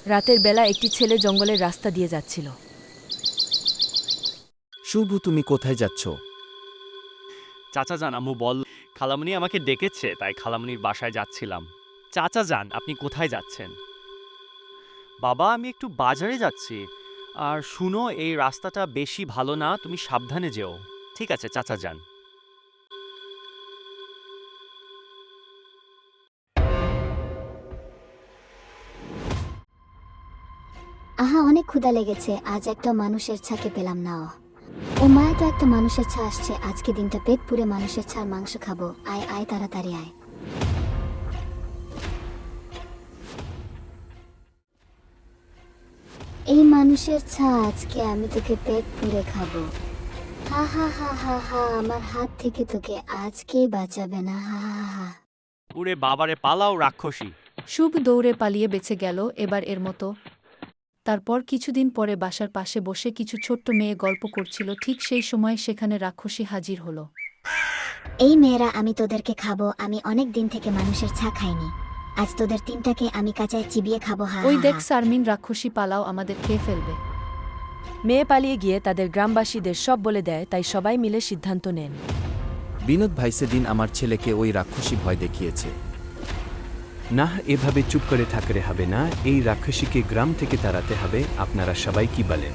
রাতের বেলা একটি ছেলে জঙ্গলের রাস্তা দিয়ে যাচ্ছিল। শুভ, তুমি কোথায় যাচ্ছ? চাচা যান, আম্মু বল খালামণি আমাকে ডেকেছে, তাই খালামণির বাসায় যাচ্ছিলাম। চাচা যান, আপনি কোথায় যাচ্ছেন? বাবা, আমি একটু বাজারে যাচ্ছি। আর শুনো, এই রাস্তাটা বেশি ভালো না, তুমি সাবধানে যেও। ঠিক আছে চাচা যান। আহা, অনেক ক্ষুধা লেগেছে, আজ একটা মানুষের ছাকে পেলাম না। ও মায়া, তো একটা মানুষের ছা আসছে, আজকে দিনটা পেট পুরে মানুষের ছার মাংস খাবো। আয় আয়, তাড়াতাড়ি আয়। এই মানুষের ছা, আজকে আমি তোকে পেট পুরে খাবো। হা হা হা হা হা, আমার হাত থেকে তোকে আজকে বাঁচাবে না। হা হা হা। ওরে বাবারে, পালাও রাক্ষসী! শুভ দৌড়ে পালিয়ে বেঁচে গেল এবার এর মতো। তারপর কিছুদিন পরে বাসার পাশে বসে কিছু ছোট্ট মেয়ে গল্প করছিল, ঠিক সেই সময় সেখানে রাক্ষসী হাজির হলো। এই মেয়েরা, আমি তোদেরকে খাবো। আমি অনেক দিন থেকে মানুষের ছা খাইনি, আজ তোদের তিনটাকে আমি কাঁচায় চিবিয়ে খাবো। হা ওই হা দেখ হা। শারমিন, রাক্ষসী পালাও, আমাদের খেয়ে ফেলবে। মেয়ে পালিয়ে গিয়ে তাদের গ্রামবাসীদের সব বলে দেয়, তাই সবাই মিলে সিদ্ধান্ত নেন। বিনোদ ভাই, সেদিন আমার ছেলেকে ওই রাক্ষসী ভয় দেখিয়েছে। না, এভাবে চুপ করে থাকলে হবে না, এই রাক্ষসীকে গ্রাম থেকে তাড়াতে হবে। আপনারা সবাই কি বলেন?